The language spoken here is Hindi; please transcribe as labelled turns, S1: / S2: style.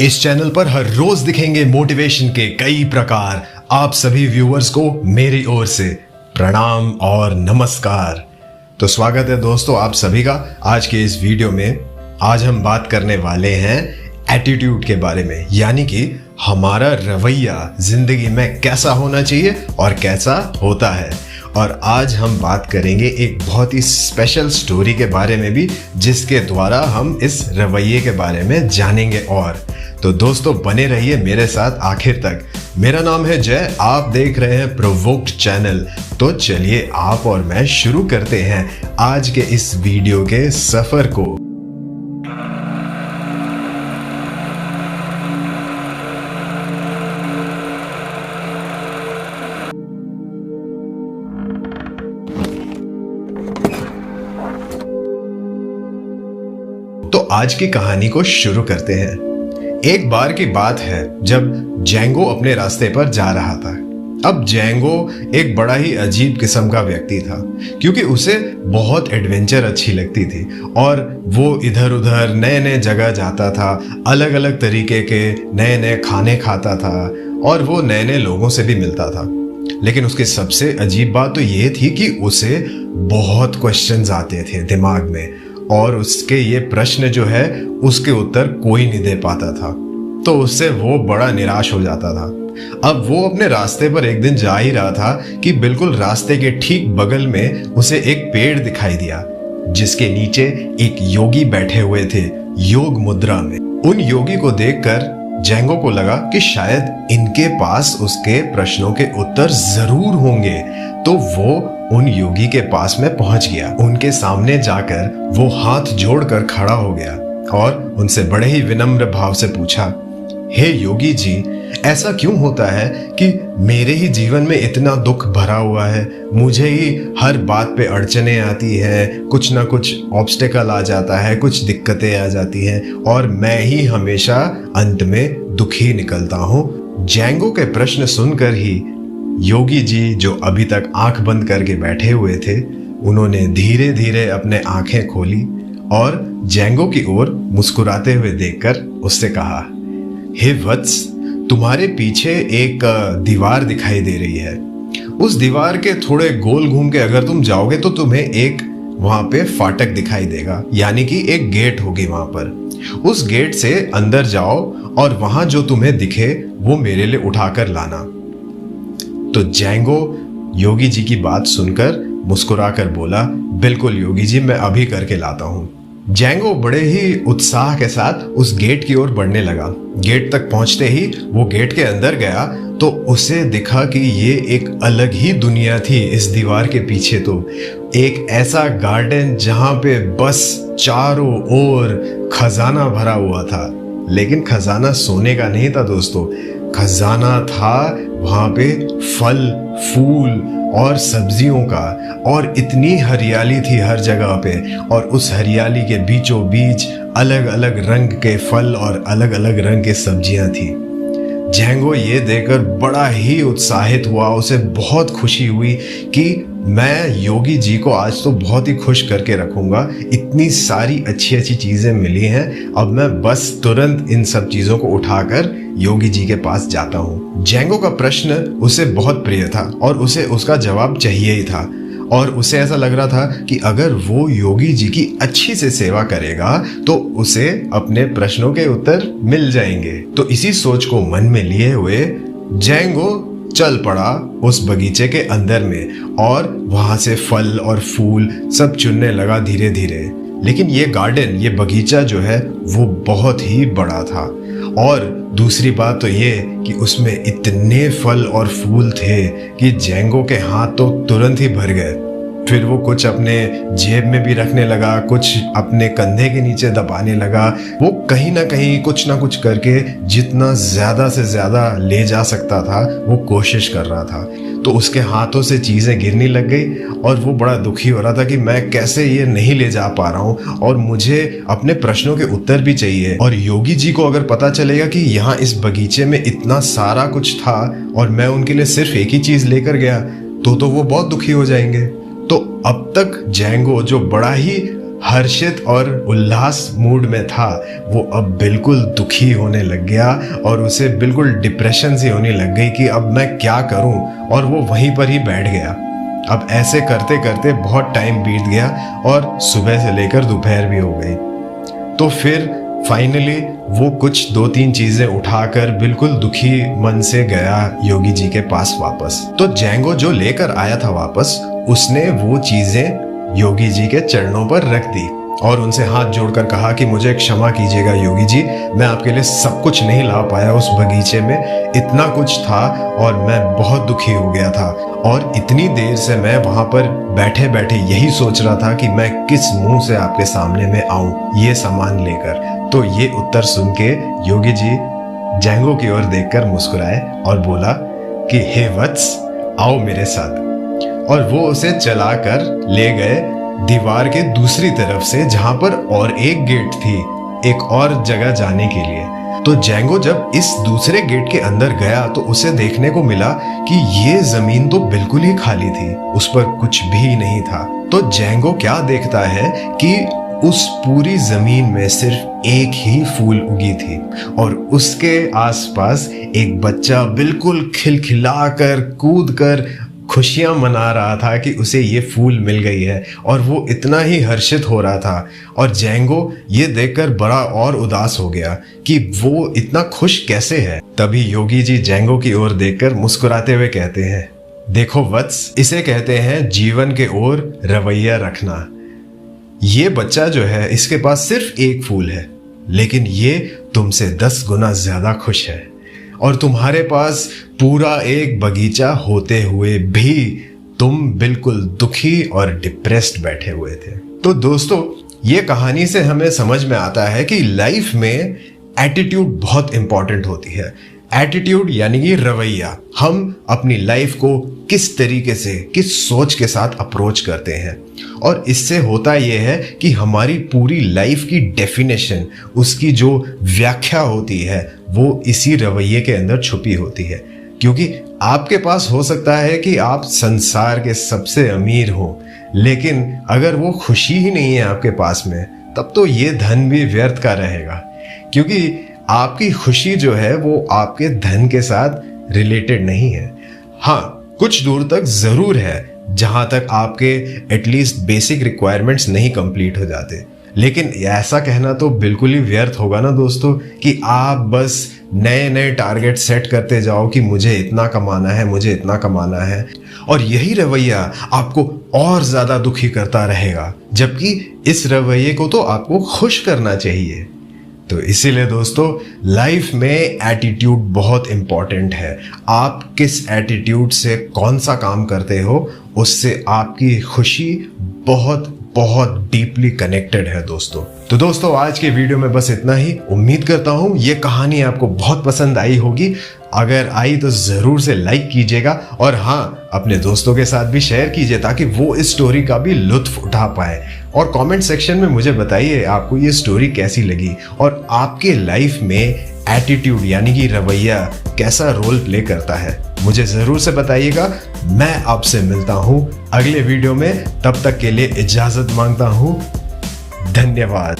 S1: इस चैनल पर हर रोज दिखेंगे मोटिवेशन के कई प्रकार। आप सभी व्यूअर्स को मेरी ओर से प्रणाम और नमस्कार। तो स्वागत है दोस्तों आप सभी का आज के इस वीडियो में। आज हम बात करने वाले हैं एटीट्यूड के बारे में, यानी कि हमारा रवैया जिंदगी में कैसा होना चाहिए और कैसा होता है। और आज हम बात करेंगे एक बहुत ही स्पेशल स्टोरी के बारे में भी, जिसके द्वारा हम इस रवैये के बारे में जानेंगे। और तो दोस्तों बने रहिए मेरे साथ आखिर तक। मेरा नाम है जय, आप देख रहे हैं प्रोवोक्ड चैनल। तो चलिए आप और मैं शुरू करते हैं आज के इस वीडियो के सफर को। तो आज की कहानी को शुरू करते हैं। एक बार की बात है जब जैंगो अपने रास्ते पर जा रहा था। अब जैंगो एक बड़ा ही अजीब किस्म का व्यक्ति था, क्योंकि उसे बहुत एडवेंचर अच्छी लगती थी और वो इधर उधर नए नए जगह जाता था, अलग अलग तरीके के नए नए खाने खाता था और वो नए नए लोगों से भी मिलता था। लेकिन उसकी सबसे अजीब बात तो ये थी कि उसे बहुत क्वेश्चंस आते थे दिमाग में, और उसके ये प्रश्न जो है उसके उत्तर कोई नहीं दे पाता था। तो उससे वो बड़ा निराश हो जाता था। अब वो अपने रास्ते पर एक दिन जा ही रहा था कि बिल्कुल रास्ते के ठीक बगल में उसे एक पेड़ दिखाई दिया, जिसके नीचे एक योगी बैठे हुए थे योग मुद्रा में। उन योगी को देखकर जैंगो को लगा कि शायद इनके पास उसके प्रश्नों के उत्तर जरूर होंगे। तो वो उन योगी के पास में पहुंच गया। उनके सामने जाकर वो हाथ जोड़कर खड़ा हो गया और उनसे बड़े ही विनम्र भाव से पूछा, हे योगी जी, ऐसा क्यों होता है कि मेरे ही जीवन में इतना दुख भरा हुआ है? मुझे ही हर बात पे अड़चने आती हैं, कुछ ना कुछ ऑब्स्टेकल आ जाता है, कुछ दिक्कतें आ जाती हैं और मैं ही हमेशा अंत में दुखी निकलता हूँ। जैंगो के प्रश्न सुनकर ही योगी जी, जो अभी तक आंख बंद करके बैठे हुए थे, उन्होंने धीरे धीरे अपने आंखें खोली और जैंगो की ओर मुस्कुराते हुए देखकर उससे कहा, हे वत्स, तुम्हारे पीछे एक दीवार दिखाई दे रही है। उस दीवार के थोड़े गोल घूम के अगर तुम जाओगे तो तुम्हें एक वहां पे फाटक दिखाई देगा, यानी कि एक गेट होगी वहां पर। उस गेट से अंदर जाओ और वहां जो तुम्हें दिखे वो मेरे लिए उठाकर लाना। तो जैंगो योगी जी की बात सुनकर मुस्कुराकर बोला, बिल्कुल योगी जी, मैं अभी करके लाता हूँ। जैंगो बड़े ही उत्साह के साथ उस गेट की ओर बढ़ने लगा। गेट तक पहुंचते ही वो गेट के अंदर गया तो उसे दिखा कि ये एक अलग ही दुनिया थी। इस दीवार के पीछे तो एक ऐसा गार्डन जहां पे बस चारों ओर खजाना भरा हुआ था। लेकिन खजाना सोने का नहीं था दोस्तों, खजाना था वहां पे फल फूल और सब्जियों का, और इतनी हरियाली थी हर जगह पे, और उस हरियाली के बीचों बीच अलग अलग रंग के फल और अलग अलग रंग की सब्जियां थी। जैंगो ये देखकर बड़ा ही उत्साहित हुआ, उसे बहुत खुशी हुई कि मैं योगी जी को आज तो बहुत ही खुश करके रखूंगा। इतनी सारी अच्छी अच्छी चीजें मिली हैं, अब मैं बस तुरंत इन सब चीजों को उठाकर योगी जी के पास जाता हूँ। जैंगो का प्रश्न उसे बहुत प्रिय था और उसे उसका जवाब चाहिए ही था, और उसे ऐसा लग रहा था कि अगर वो योगी जी की अच्छी से सेवा करेगा तो उसे अपने प्रश्नों के उत्तर मिल जाएंगे। तो इसी सोच को मन में लिए हुए जैंगो चल पड़ा उस बगीचे के अंदर में और वहां से फल और फूल सब चुनने लगा धीरे धीरे। लेकिन ये गार्डन, ये बगीचा जो है वो बहुत ही बड़ा था, और दूसरी बात तो ये कि उसमें इतने फल और फूल थे कि जैंगो के हाथ तो तुरंत ही भर गए। फिर वो कुछ अपने जेब में भी रखने लगा, कुछ अपने कंधे के नीचे दबाने लगा। वो कहीं ना कहीं कुछ ना कुछ करके जितना ज्यादा से ज्यादा ले जा सकता था वो कोशिश कर रहा था। तो उसके हाथों से चीजें गिरने लग गई और वो बड़ा दुखी हो रहा था कि मैं कैसे ये नहीं ले जा पा रहा हूँ और मुझे अपने प्रश्नों के उत्तर भी चाहिए। और योगी जी को अगर पता चलेगा कि यहाँ इस बगीचे में इतना सारा कुछ था और मैं उनके लिए सिर्फ एक ही चीज लेकर गया तो वो बहुत दुखी हो जाएंगे। तो अब तक जैंगो, जो बड़ा ही हर्षित और उल्लास मूड में था वो अब बिल्कुल दुखी होने लग गया और उसे बिल्कुल डिप्रेशन सी होने लग गई कि अब मैं क्या करूं, और वो वहीं पर ही बैठ गया। अब ऐसे करते करते बहुत टाइम बीत गया और सुबह से लेकर दोपहर भी हो गई। तो फिर फाइनली वो कुछ 2-3 चीजें उठाकर बिल्कुल दुखी मन से गया योगी जी के पास वापस। तो जैंगो जो लेकर आया था वापस, उसने वो चीजें योगी जी के चरणों पर रख दी और उनसे हाथ जोड़कर कहा कि मुझे क्षमा कीजिएगा योगी जी, मैं आपके लिए सब कुछ नहीं ला पाया। उस बगीचे में इतना कुछ था और मैं बहुत दुखी हो गया था, और इतनी देर से मैं वहां पर बैठे बैठे यही सोच रहा था कि मैं किस मुंह से आपके सामने में आऊं ये सामान लेकर। तो ये उत्तर सुन के योगी जी जैंगो की ओर देखकर मुस्कुराए और बोला कि हे वत्स, आओ मेरे साथ। और वो उसे चलाकर ले गए दीवार के दूसरी तरफ से, जहां पर और एक गेट थी एक और जगह जाने के लिए। तो जैंगो जब इस दूसरे गेट के अंदर गया तो उसे देखने को मिला कि ये जमीन तो बिल्कुल ही खाली थी, उस पर कुछ भी नहीं था। तो जैंगो क्या देखता है कि उस पूरी जमीन में सिर्फ एक ही फूल उगी थी और उसके आसपास एक बच्चा बिल्कुल खिलखिलाकर कूदकर खुशियां मना रहा था कि उसे ये फूल मिल गई है, और वो इतना ही हर्षित हो रहा था। और जैंगो ये देखकर बड़ा और उदास हो गया कि वो इतना खुश कैसे है। तभी योगी जी जैंगो की ओर देखकर मुस्कुराते हुए कहते हैं, देखो वत्स, इसे कहते हैं जीवन के ओर रवैया रखना। ये बच्चा जो है, इसके पास सिर्फ एक फूल है, लेकिन ये तुमसे 10 गुना ज्यादा खुश है, और तुम्हारे पास पूरा एक बगीचा होते हुए भी तुम बिल्कुल दुखी और डिप्रेस्ड बैठे हुए थे। तो दोस्तों, ये कहानी से हमें समझ में आता है कि लाइफ में एटीट्यूड बहुत इंपॉर्टेंट होती है। एटीट्यूड यानी कि रवैया, हम अपनी लाइफ को किस तरीके से, किस सोच के साथ अप्रोच करते हैं, और इससे होता यह है कि हमारी पूरी लाइफ की डेफिनेशन, उसकी जो व्याख्या होती है, वो इसी रवैये के अंदर छुपी होती है। क्योंकि आपके पास हो सकता है कि आप संसार के सबसे अमीर हो, लेकिन अगर वो खुशी ही नहीं है आपके पास में, तब तो ये धन भी व्यर्थ का रहेगा। क्योंकि आपकी खुशी जो है वो आपके धन के साथ रिलेटेड नहीं है। हाँ, कुछ दूर तक जरूर है, जहां तक आपके एटलीस्ट बेसिक रिक्वायरमेंट्स नहीं कंप्लीट हो जाते। लेकिन ऐसा कहना तो बिल्कुल ही व्यर्थ होगा ना दोस्तों, कि आप बस नए नए टारगेट सेट करते जाओ कि मुझे इतना कमाना है, मुझे इतना कमाना है, और यही रवैया आपको और ज्यादा दुखी करता रहेगा। जबकि इस रवैये को तो आपको खुश करना चाहिए। तो इसीलिए दोस्तों, लाइफ में एटीट्यूड बहुत इंपॉर्टेंट है। आप किस एटीट्यूड से कौन सा काम करते हो, उससे आपकी खुशी बहुत बहुत डीपली कनेक्टेड है दोस्तों। तो दोस्तों, आज के वीडियो में बस इतना ही। उम्मीद करता हूँ ये कहानी आपको बहुत पसंद आई होगी। अगर आई तो जरूर से लाइक कीजिएगा, और हाँ, अपने दोस्तों के साथ भी शेयर कीजिए ताकि वो इस स्टोरी का भी लुत्फ उठा पाए। और कमेंट सेक्शन में मुझे बताइए आपको ये स्टोरी कैसी लगी, और आपके लाइफ में एटीट्यूड यानी कि रवैया कैसा रोल प्ले करता है, मुझे जरूर से बताइएगा। मैं आपसे मिलता हूं अगले वीडियो में, तब तक के लिए इजाजत मांगता हूं। धन्यवाद।